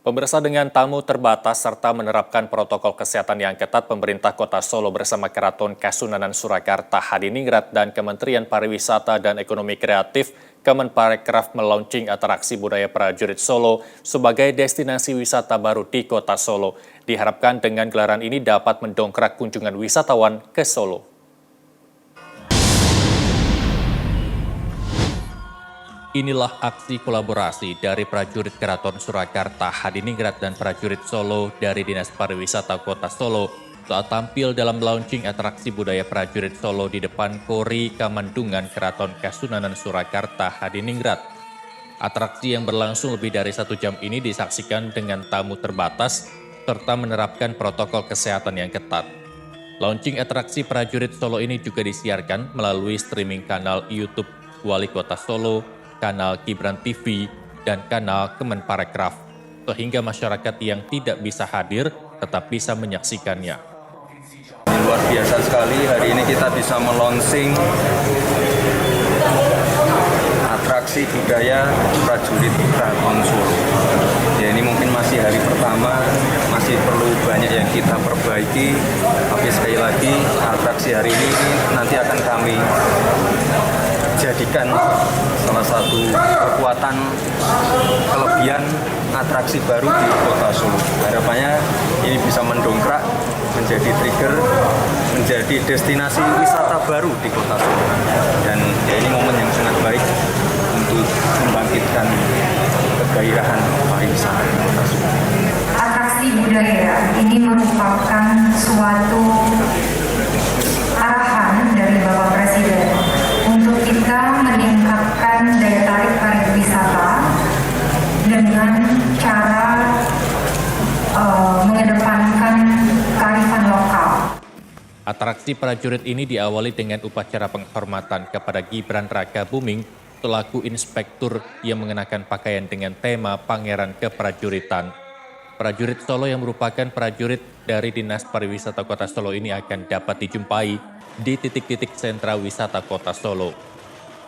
Pemirsa, dengan tamu terbatas serta menerapkan protokol kesehatan yang ketat, pemerintah Kota Solo bersama Keraton Kasunanan Surakarta Hadiningrat dan Kementerian Pariwisata dan Ekonomi Kreatif Kemenparekraf melaunching atraksi budaya prajurit Solo sebagai destinasi wisata baru di Kota Solo. Diharapkan dengan gelaran ini dapat mendongkrak kunjungan wisatawan ke Solo. Inilah aksi kolaborasi dari prajurit Keraton Surakarta Hadiningrat dan prajurit Solo dari Dinas Pariwisata Kota Solo saat tampil dalam launching atraksi budaya prajurit Solo di depan Kori Kamandungan Keraton Kasunanan Surakarta Hadiningrat. Atraksi yang berlangsung lebih dari 1 jam ini disaksikan dengan tamu terbatas serta menerapkan protokol kesehatan yang ketat. Launching atraksi prajurit Solo ini juga disiarkan melalui streaming kanal YouTube Wali Kota Solo, kanal Gibran TV, dan kanal Kemenparekraf, sehingga masyarakat yang tidak bisa hadir tetap bisa menyaksikannya. Luar biasa sekali, hari ini kita bisa melonsing atraksi budaya prajurit Keraton Solo. Ya, ini mungkin masih hari pertama, masih perlu banyak yang kita perbaiki, tapi sekali lagi atraksi hari ini nanti akan kami jadikan salah satu kekuatan kelebihan atraksi baru di Kota Solo. Harapannya ini bisa mendongkrak, menjadi trigger, menjadi destinasi wisata baru di Kota Solo. Dan ya, ini momen yang sangat baik untuk membangkitkan kegairahan pariwisata di Kota Solo. Atraksi budaya ini merupakan suatu arahan dari Bapak Presiden untuk kita meningkatkan daya tarik pariwisata dengan cara mengedepankan kearifan lokal. Atraksi prajurit ini diawali dengan upacara penghormatan kepada Gibran Rakabuming selaku inspektur yang mengenakan pakaian dengan tema Pangeran Keprajuritan. Prajurit Solo yang merupakan prajurit dari Dinas Pariwisata Kota Solo ini akan dapat dijumpai di titik-titik sentra wisata Kota Solo.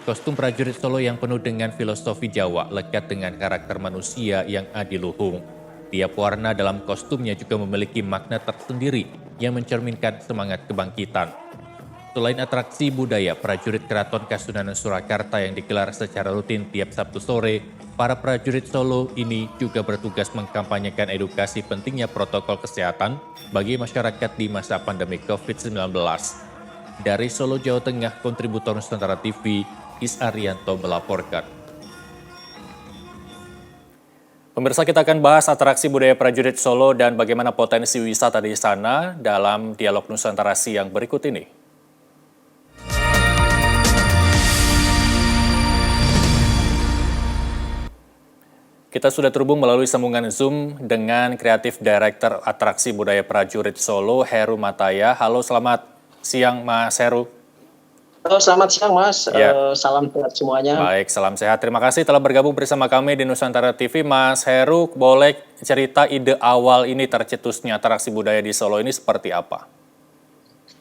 Kostum prajurit Solo yang penuh dengan filosofi Jawa lekat dengan karakter manusia yang adiluhung. Tiap warna dalam kostumnya juga memiliki makna tersendiri yang mencerminkan semangat kebangkitan. Selain atraksi budaya prajurit Keraton Kasunanan Surakarta yang digelar secara rutin tiap Sabtu sore, para prajurit Solo ini juga bertugas mengkampanyekan edukasi pentingnya protokol kesehatan bagi masyarakat di masa pandemi COVID-19. Dari Solo, Jawa Tengah, kontributor Nusantara TV, Is Arianto melaporkan. Pemirsa, kita akan bahas atraksi budaya prajurit Solo dan bagaimana potensi wisata di sana dalam dialog Nusantara siang berikut ini. Kita sudah terhubung melalui sambungan Zoom dengan Kreatif Director Atraksi Budaya Prajurit Solo, Heru Mataya. Halo, selamat siang Mas Heru. Halo, selamat siang Mas, Ya. Salam sehat semuanya. Baik, salam sehat. Terima kasih telah bergabung bersama kami di Nusantara TV. Mas Heru, boleh cerita ide awal ini tercetusnya atraksi budaya di Solo ini seperti apa?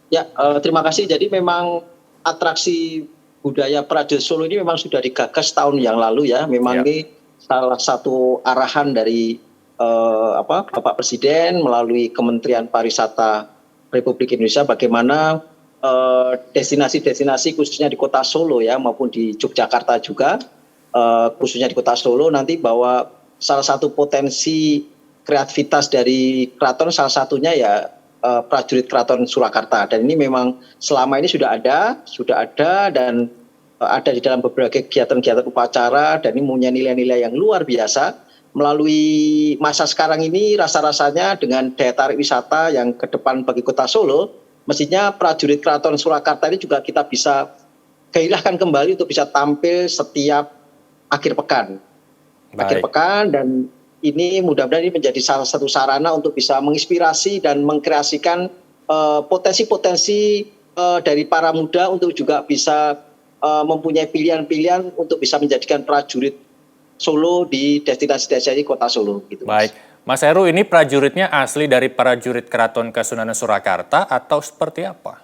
Ya, terima kasih. Jadi memang atraksi budaya prajurit Solo ini memang sudah digagas tahun yang lalu ya. Memang ini salah satu arahan dari Bapak Presiden melalui Kementerian Pariwisata Republik Indonesia bagaimana destinasi-destinasi khususnya di Kota Solo ya maupun di Yogyakarta juga khususnya di Kota Solo nanti bahwa salah satu potensi kreativitas dari keraton salah satunya ya prajurit Keraton Surakarta, dan ini memang selama ini sudah ada dan ada di dalam berbagai kegiatan-kegiatan upacara, dan ini punya nilai-nilai yang luar biasa. Melalui masa sekarang ini rasa-rasanya dengan daya tarik wisata yang ke depan bagi Kota Solo, mestinya prajurit Keraton Surakarta ini juga kita bisa gairahkan kembali untuk bisa tampil setiap akhir pekan. Akhir pekan, dan ini mudah-mudahan ini menjadi salah satu sarana untuk bisa menginspirasi dan mengkreasikan potensi-potensi dari para muda untuk juga bisa mempunyai pilihan-pilihan untuk bisa menjadikan prajurit Solo di destinasi-destinasi Kota Solo. Gitu, Baik, Mas Heru, ini prajuritnya asli dari prajurit Keraton Kasunanan Surakarta atau seperti apa?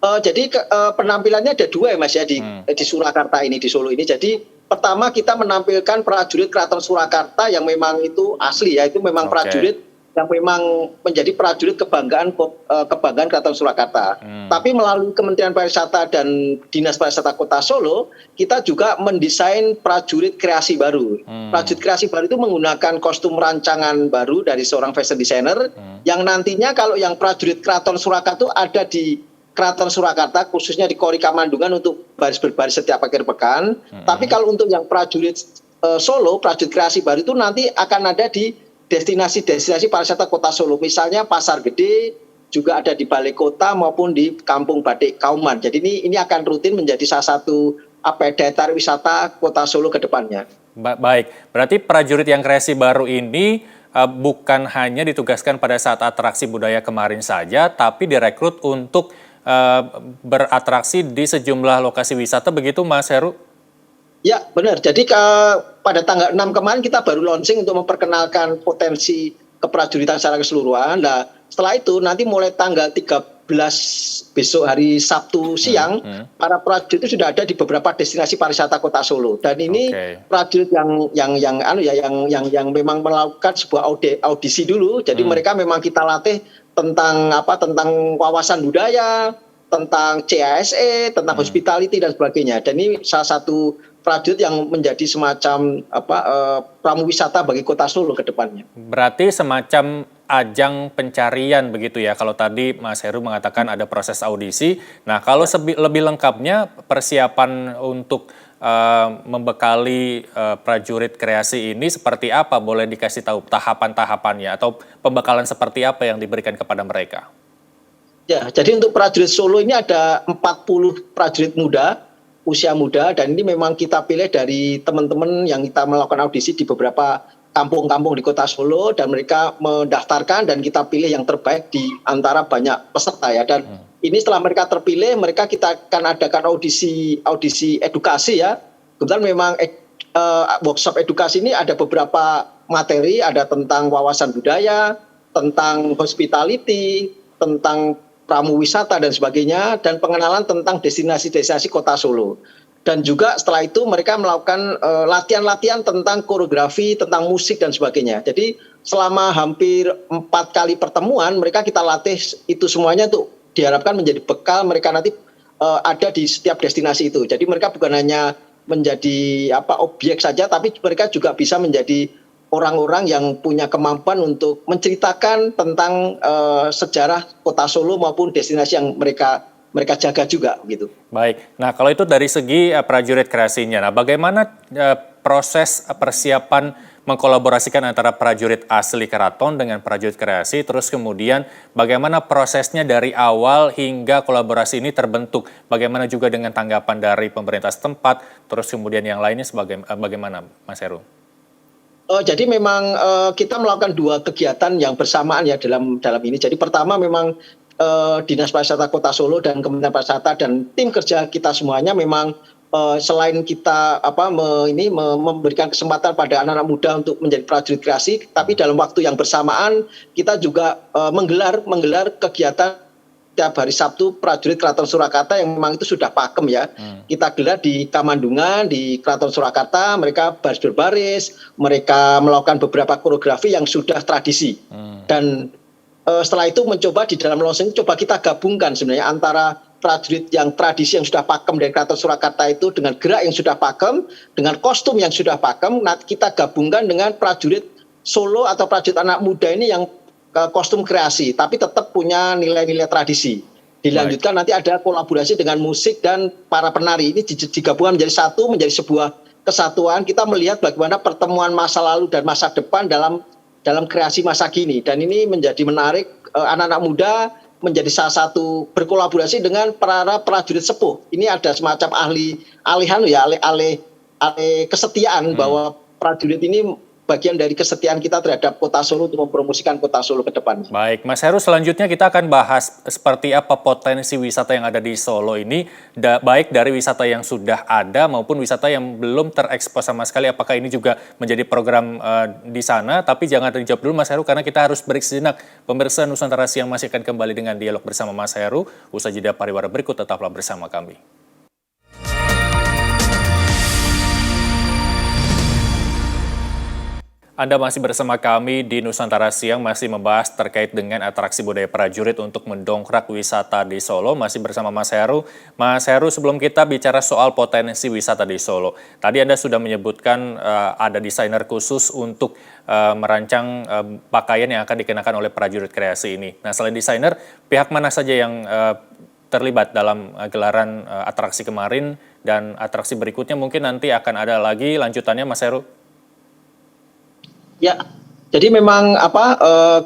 Jadi penampilannya ada dua ya Mas ya di Surakarta ini, di Solo ini. Jadi pertama kita menampilkan prajurit Keraton Surakarta yang memang itu asli ya, itu memang prajurit yang memang menjadi prajurit kebanggaan Keraton Surakarta. Tapi melalui Kementerian Pariwisata dan Dinas Pariwisata Kota Solo, kita juga mendesain prajurit kreasi baru. Prajurit kreasi baru itu menggunakan kostum rancangan baru dari seorang fashion designer, yang nantinya kalau yang prajurit Keraton Surakarta itu ada di Keraton Surakarta, khususnya di Kori Kamandungan untuk baris berbaris setiap akhir pekan. Tapi kalau untuk yang prajurit Solo, prajurit kreasi baru itu nanti akan ada di destinasi-destinasi pariwisata Kota Solo, misalnya Pasar Gede, juga ada di Balai Kota maupun di Kampung Batik Kauman. Jadi ini akan rutin menjadi salah satu daya tarik wisata Kota Solo ke depannya. Baik, berarti prajurit yang kreasi baru ini bukan hanya ditugaskan pada saat atraksi budaya kemarin saja, tapi direkrut untuk beratraksi di sejumlah lokasi wisata, begitu Mas Heru? Ya, benar. Jadi pada tanggal 6 kemarin kita baru launching untuk memperkenalkan potensi keprajuritan secara keseluruhan. Nah, setelah itu nanti mulai tanggal 13 besok hari Sabtu siang, para prajurit itu sudah ada di beberapa destinasi pariwisata Kota Solo. Dan ini prajurit yang memang melakukan sebuah audisi dulu. Jadi mereka memang kita latih tentang wawasan budaya, tentang CASE, tentang hospitality dan sebagainya. Dan ini salah satu prajurit yang menjadi semacam pramu wisata bagi Kota Solo ke depannya. Berarti semacam ajang pencarian begitu ya, kalau tadi Mas Heru mengatakan ada proses audisi. Nah, kalau lebih lengkapnya persiapan untuk membekali prajurit kreasi ini seperti apa? Boleh dikasih tahu tahapan-tahapannya atau pembekalan seperti apa yang diberikan kepada mereka? Ya, jadi untuk prajurit Solo ini ada 40 prajurit muda, usia muda, dan ini memang kita pilih dari teman-teman yang kita melakukan audisi di beberapa kampung-kampung di Kota Solo, dan mereka mendaftarkan dan kita pilih yang terbaik di antara banyak peserta ya. Dan ini setelah mereka terpilih, kita akan adakan audisi edukasi ya. Kebetulan memang workshop edukasi ini ada beberapa materi, ada tentang wawasan budaya, tentang hospitality, tentang pramu wisata dan sebagainya, dan pengenalan tentang destinasi-destinasi Kota Solo. Dan juga setelah itu mereka melakukan latihan-latihan tentang koreografi, tentang musik dan sebagainya. Jadi selama hampir 4 kali pertemuan mereka kita latih itu semuanya untuk diharapkan menjadi bekal mereka nanti ada di setiap destinasi itu. Jadi mereka bukan hanya menjadi objek saja, tapi mereka juga bisa menjadi orang-orang yang punya kemampuan untuk menceritakan tentang sejarah Kota Solo maupun destinasi yang mereka jaga juga gitu. Baik. Nah, kalau itu dari segi prajurit kreasinya. Nah, bagaimana proses persiapan mengkolaborasikan antara prajurit asli keraton dengan prajurit kreasi, terus kemudian bagaimana prosesnya dari awal hingga kolaborasi ini terbentuk? Bagaimana juga dengan tanggapan dari pemerintah setempat, terus kemudian yang lainnya bagaimana, Mas Heru? Jadi memang kita melakukan 2 kegiatan yang bersamaan ya dalam ini. Jadi pertama memang Dinas Pariwisata Kota Solo dan Kementerian Pariwisata dan tim kerja kita semuanya memang selain kita memberikan kesempatan pada anak-anak muda untuk menjadi prajurit kreasi, tapi dalam waktu yang bersamaan kita juga menggelar kegiatan tiap hari Sabtu prajurit Keraton Surakarta yang memang itu sudah pakem ya. Kita gelar di Kamandungan, di Keraton Surakarta, mereka baris berbaris, mereka melakukan beberapa koreografi yang sudah tradisi. Dan setelah itu mencoba di dalam launching coba kita gabungkan sebenarnya antara prajurit yang tradisi yang sudah pakem dari Keraton Surakarta itu dengan gerak yang sudah pakem, dengan kostum yang sudah pakem, kita gabungkan dengan prajurit Solo atau prajurit anak muda ini yang kostum kreasi, tapi tetap punya nilai-nilai tradisi. Dilanjutkan nanti ada kolaborasi dengan musik dan para penari. Ini digabungkan menjadi satu, menjadi sebuah kesatuan. Kita melihat bagaimana pertemuan masa lalu dan masa depan dalam kreasi masa kini. Dan ini menjadi menarik anak-anak muda menjadi salah satu berkolaborasi dengan para prajurit sepuh. Ini ada semacam alih kesetiaan bahwa prajurit ini bagian dari kesetiaan kita terhadap Kota Solo untuk mempromosikan Kota Solo ke depan. Baik, Mas Heru, selanjutnya kita akan bahas seperti apa potensi wisata yang ada di Solo ini, baik dari wisata yang sudah ada maupun wisata yang belum terekspos sama sekali. Apakah ini juga menjadi program di sana? Tapi jangan dijawab dulu, Mas Heru, karena kita harus break sejenak. Pemirsa Nusantara Siang masih akan kembali dengan dialog bersama Mas Heru. Usai jeda pariwara berikut, tetaplah bersama kami. Anda masih bersama kami di Nusantara Siang, masih membahas terkait dengan atraksi budaya prajurit untuk mendongkrak wisata di Solo. Masih bersama Mas Heru. Mas Heru, sebelum kita bicara soal potensi wisata di Solo, tadi Anda sudah menyebutkan ada desainer khusus untuk merancang pakaian yang akan dikenakan oleh prajurit kreasi ini. Nah, selain desainer, pihak mana saja yang terlibat dalam gelaran atraksi kemarin dan atraksi berikutnya mungkin nanti akan ada lagi lanjutannya, Mas Heru? Ya, jadi memang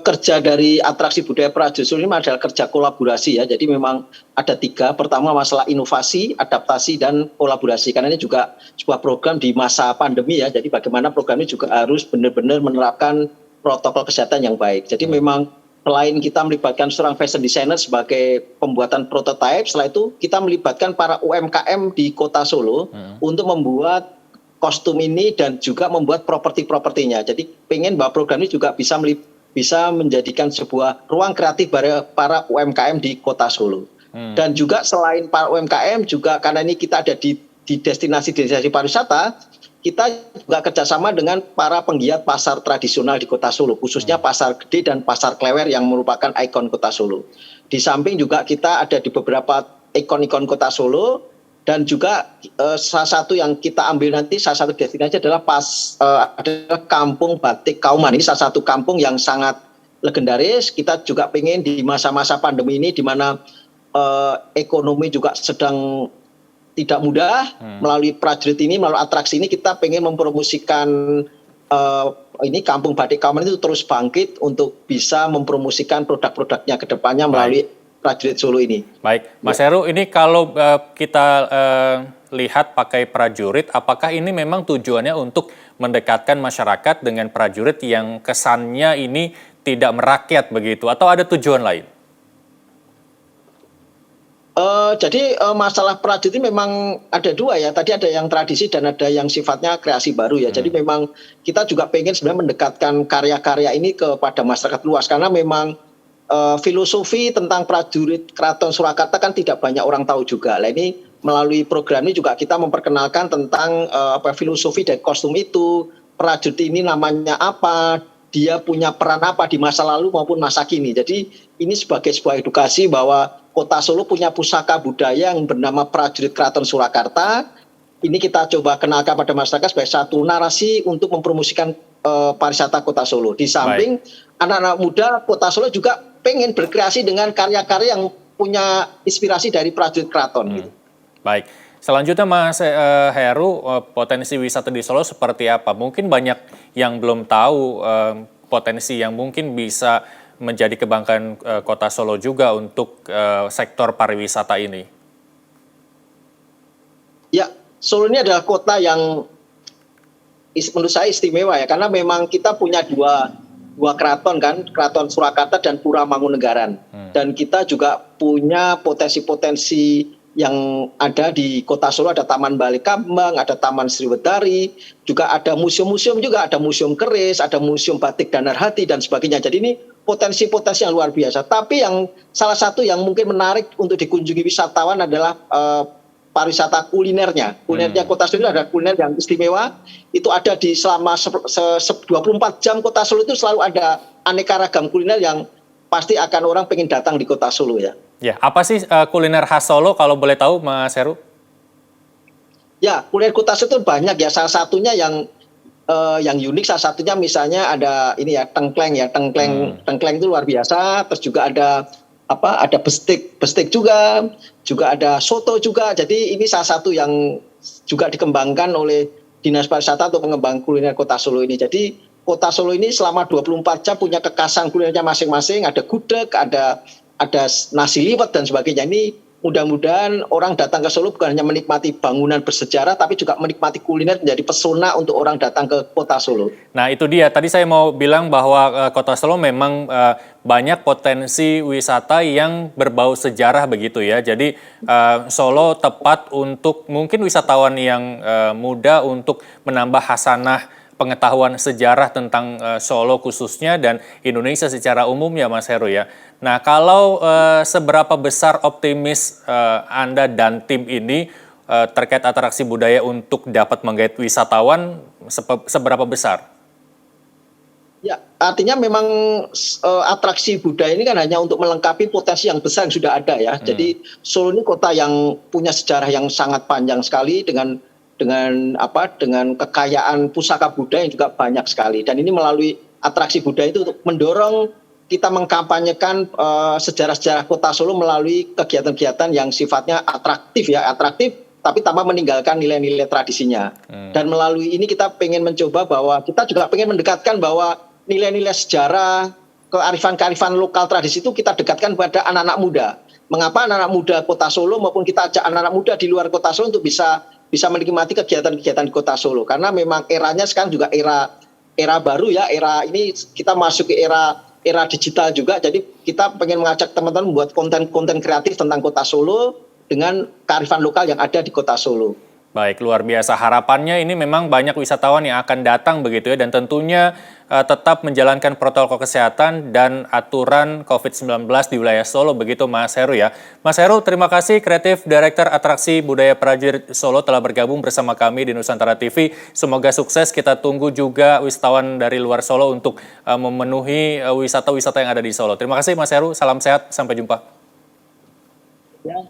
kerja dari atraksi budaya prajurit ini adalah kerja kolaborasi ya. Jadi memang ada 3. Pertama masalah inovasi, adaptasi, dan kolaborasi. Karena ini juga sebuah program di masa pandemi ya. Jadi bagaimana program ini juga harus benar-benar menerapkan protokol kesehatan yang baik. Jadi memang selain kita melibatkan seorang fashion designer sebagai pembuatan prototipe, setelah itu kita melibatkan para UMKM di Kota Solo untuk membuat kostum ini dan juga membuat properti-propertinya. Jadi pengen bahwa program ini juga bisa menjadikan sebuah ruang kreatif para UMKM di Kota Solo. Dan juga selain para UMKM juga karena ini kita ada di destinasi-destinasi pariwisata, kita juga kerjasama dengan para penggiat pasar tradisional di Kota Solo, khususnya Pasar Gede dan Pasar Klewer yang merupakan ikon Kota Solo. Di samping juga kita ada di beberapa ikon-ikon Kota Solo. Dan juga salah satu yang kita ambil nanti, salah satu destinasi adalah adalah Kampung Batik Kauman. Ini salah satu kampung yang sangat legendaris. Kita juga pengen di masa-masa pandemi ini di mana ekonomi juga sedang tidak mudah, melalui prajurit ini, melalui atraksi ini kita pengen mempromosikan ini Kampung Batik Kauman itu terus bangkit untuk bisa mempromosikan produk-produknya ke depannya melalui prajurit Solo ini. Baik, Mas Heru, ini kalau kita lihat pakai prajurit, apakah ini memang tujuannya untuk mendekatkan masyarakat dengan prajurit yang kesannya ini tidak merakyat begitu, atau ada tujuan lain? Jadi masalah prajurit ini memang ada 2 ya. Tadi ada yang tradisi dan ada yang sifatnya kreasi baru ya. Jadi memang kita juga pengen sebenarnya mendekatkan karya-karya ini kepada masyarakat luas karena memang filosofi tentang prajurit Keraton Surakarta kan tidak banyak orang tahu juga. Nah ini melalui program ini juga kita memperkenalkan tentang filosofi dari kostum itu, prajurit ini namanya apa, dia punya peran apa di masa lalu maupun masa kini. Jadi ini sebagai sebuah edukasi bahwa Kota Solo punya pusaka budaya yang bernama prajurit Keraton Surakarta. Ini kita coba kenalkan pada masyarakat sebagai satu narasi untuk mempromosikan pariwisata Kota Solo. Di samping anak-anak muda Kota Solo juga pengen berkreasi dengan karya-karya yang punya inspirasi dari prajurit keraton. Gitu. Baik, selanjutnya Mas Heru, potensi wisata di Solo seperti apa? Mungkin banyak yang belum tahu potensi yang mungkin bisa menjadi kebanggaan Kota Solo juga untuk sektor pariwisata ini. Ya, Solo ini adalah kota yang menurut saya istimewa ya, karena memang kita punya dua keraton kan, Keraton Surakarta dan Pura Mangkunegaran. Dan kita juga punya potensi-potensi yang ada di Kota Solo, ada Taman Balai Kambang, ada Taman Sriwedari, juga ada museum-museum juga, ada Museum Keris, ada Museum Batik Danarhati dan sebagainya. Jadi ini potensi-potensi yang luar biasa. Tapi yang salah satu yang mungkin menarik untuk dikunjungi wisatawan adalah pariwisata kulinernya. Kulinernya Kota Solo ada kuliner yang istimewa. Itu ada di selama 24 jam Kota Solo itu selalu ada aneka ragam kuliner yang pasti akan orang pengen datang di Kota Solo ya. Ya, apa sih kuliner khas Solo kalau boleh tahu Mas Heru? Ya, kuliner Kota Solo itu banyak ya. Salah satunya yang unik, salah satunya misalnya ada ini ya tengkleng ya. Tengkleng itu luar biasa. Terus juga ada bestik juga ada soto juga. Jadi ini salah satu yang juga dikembangkan oleh Dinas Pariwisata untuk mengembangkan kuliner Kota Solo ini. Jadi Kota Solo ini selama 24 jam punya kekasan kulinernya masing-masing, ada gudeg, ada nasi liwet dan sebagainya. Ini mudah-mudahan orang datang ke Solo bukan hanya menikmati bangunan bersejarah, tapi juga menikmati kuliner menjadi pesona untuk orang datang ke Kota Solo. Nah itu dia, tadi saya mau bilang bahwa Kota Solo memang banyak potensi wisata yang berbau sejarah begitu ya. Jadi Solo tepat untuk mungkin wisatawan yang muda untuk menambah hasanah pengetahuan sejarah tentang Solo khususnya dan Indonesia secara umum ya Mas Heru ya. Nah kalau seberapa besar optimis Anda dan tim ini terkait atraksi budaya untuk dapat menggait wisatawan, seberapa besar? Ya, artinya memang atraksi budaya ini kan hanya untuk melengkapi potensi yang besar yang sudah ada ya. Jadi Solo ini kota yang punya sejarah yang sangat panjang sekali dengan kekayaan pusaka budaya yang juga banyak sekali. Dan ini melalui atraksi budaya itu untuk mendorong kita mengkampanyekan sejarah-sejarah kota Solo melalui kegiatan-kegiatan yang sifatnya atraktif tapi tanpa meninggalkan nilai-nilai tradisinya. Dan melalui ini kita pengen mencoba bahwa kita juga pengen mendekatkan bahwa nilai-nilai sejarah, kearifan-kearifan lokal tradisi itu kita dekatkan pada anak-anak muda. Mengapa anak-anak muda kota Solo maupun kita ajak anak-anak muda di luar kota Solo untuk bisa menikmati kegiatan-kegiatan di kota Solo. Karena memang eranya sekarang juga era baru ya, era ini kita masuk ke era digital juga. Jadi kita pengen mengajak teman-teman membuat konten-konten kreatif tentang kota Solo dengan kearifan lokal yang ada di kota Solo. Baik, luar biasa. Harapannya ini memang banyak wisatawan yang akan datang begitu ya, dan tentunya tetap menjalankan protokol kesehatan dan aturan COVID-19 di wilayah Solo, begitu Mas Heru ya. Mas Heru, terima kasih, Kreatif Director Atraksi Budaya Prajurit Solo telah bergabung bersama kami di Nusantara TV. Semoga sukses, kita tunggu juga wisatawan dari luar Solo untuk memenuhi wisata-wisata yang ada di Solo. Terima kasih Mas Heru, salam sehat, sampai jumpa. Ya.